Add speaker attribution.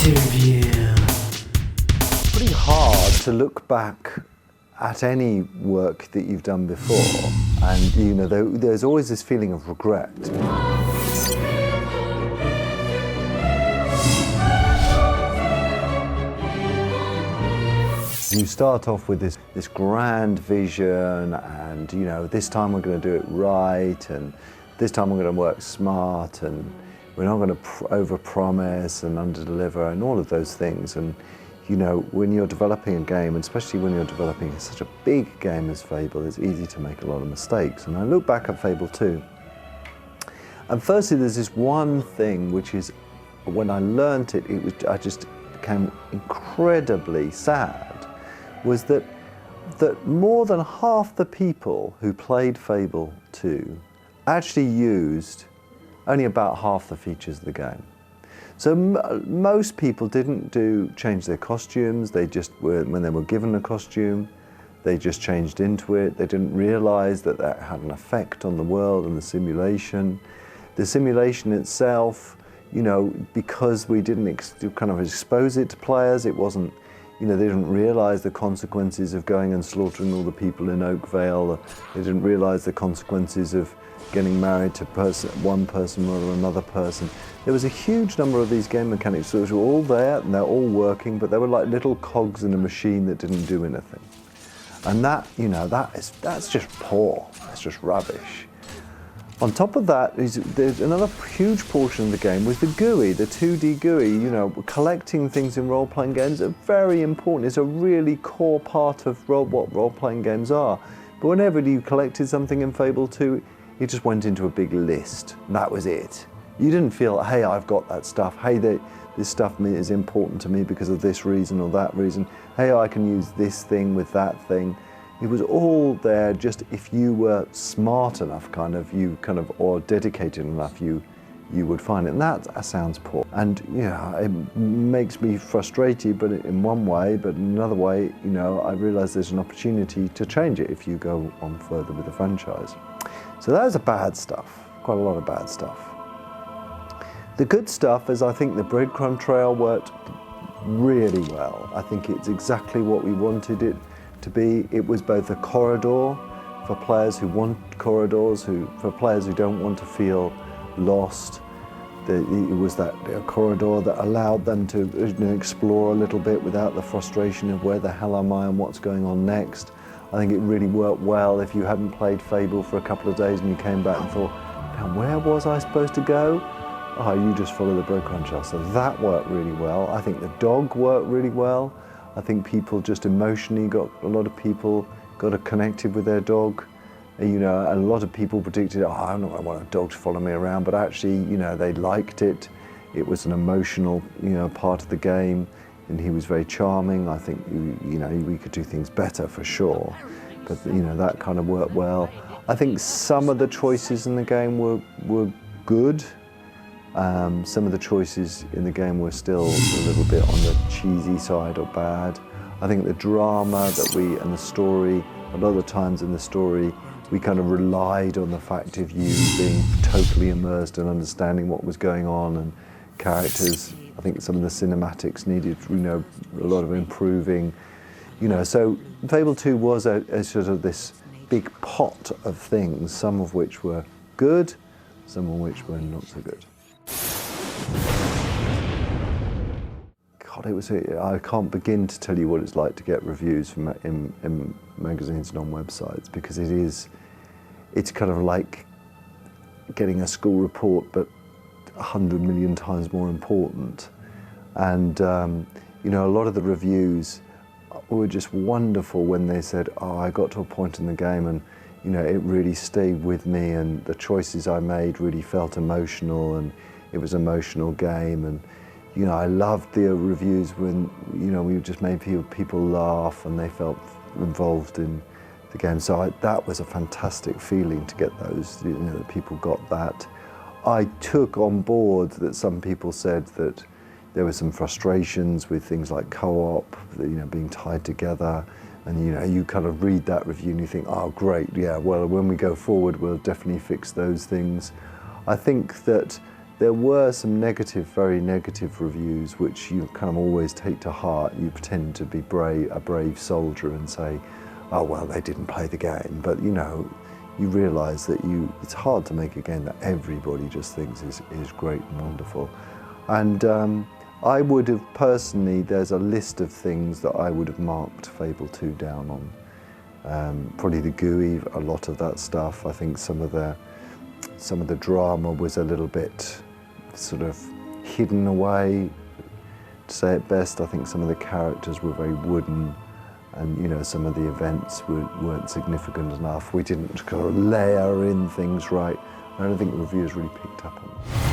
Speaker 1: Interview.
Speaker 2: Pretty hard to look back at any work that you've done before, and you know there's always this feeling of regret. You start off with this grand vision, and you know this time we're going to do it right, and this time we're going to work smart, and we're not going to over-promise and under-deliver, and all of those things. And you know, when you're developing a game, and especially when you're developing such a big game as Fable, it's easy to make a lot of mistakes. And I look back at Fable II, and firstly there's this one thing which is, when I learnt it, I just became incredibly sad, was that more than half the people who played Fable II actually used only about half the features of the game. So most people didn't change their costumes. They just when they were given a costume, they just changed into it. They didn't realize that that had an effect on the world and the simulation. The simulation itself, you know, because we didn't kind of expose it to players, it wasn't, you know, they didn't realize the consequences of going and slaughtering all the people in Oakvale. They didn't realize the consequences of getting married to one person or another person. There was a huge number of these game mechanics which were all there and they're all working, but they were like little cogs in a machine that didn't do anything. And that, you know, that's just poor. That's just rubbish. On top of that, there's another huge portion of the game was the GUI, the 2D GUI. You know, collecting things in role-playing games are very important. It's a really core part of what role-playing games are. But whenever you collected something in Fable 2, it just went into a big list. That was it. You didn't feel, hey, I've got that stuff. Hey, this stuff is important to me because of this reason or that reason. Hey, I can use this thing with that thing. It was all there just if you were smart enough, or dedicated enough, you would find it. And that sounds poor. And yeah, it makes me frustrated, but in one way, but in another way, you know, I realize there's an opportunity to change it if you go on further with the franchise. So that was the bad stuff, quite a lot of bad stuff. The good stuff is I think the breadcrumb trail worked really well. I think it's exactly what we wanted it to be. It was both a corridor for players who want corridors, for players who don't want to feel lost. It was that corridor that allowed them to explore a little bit without the frustration of where the hell am I and what's going on next. I think it really worked well if you hadn't played Fable for a couple of days and you came back and thought, now where was I supposed to go? Oh, you just follow the breadcrumb trail. So that worked really well. I think the dog worked really well. I think people just emotionally a lot of people got connected with their dog. You know, a lot of people predicted, I don't want a dog to follow me around, but actually, you know, they liked it. It was an emotional, you know, part of the game, and he was very charming. I think, you know, we could do things better for sure, but you know, that kind of worked well. I think some of the choices in the game were good. Some of the choices in the game were still a little bit on the cheesy side or bad. I think the drama and the story, a lot of the times in the story, we kind of relied on the fact of you being totally immersed and understanding what was going on, and characters. I think some of the cinematics needed, you know, a lot of improving. You know, so Fable 2 was a sort of this big pot of things, some of which were good, some of which were not so good. God, I can't begin to tell you what it's like to get reviews from in magazines and on websites, because it's kind of like getting a school report, but 100 million times more important. And you know, a lot of the reviews were just wonderful when they said, oh, I got to a point in the game and you know, it really stayed with me, and the choices I made really felt emotional, and it was an emotional game. And you know, I loved the reviews when, you know, we just made people laugh and they felt involved in the game. So that was a fantastic feeling to get those, you know, that people got that. I took on board that some people said that there were some frustrations with things like co-op, you know, being tied together. And you know, you kind of read that review and you think, oh great, yeah, well when we go forward we'll definitely fix those things. I think that There were some negative, very negative reviews, which you kind of always take to heart. You pretend to be a brave soldier and say, oh, well, they didn't play the game. But, you know, you realise that it's hard to make a game that everybody just thinks is great and wonderful. And I would have, personally, there's a list of things that I would have marked Fable II down on. Probably the GUI, a lot of that stuff. I think some of the drama was a little bit sort of hidden away, to say it best. I think some of the characters were very wooden, and you know, some of the events weren't significant enough. We didn't kind of layer in things right. I don't think the reviewers really picked up on it.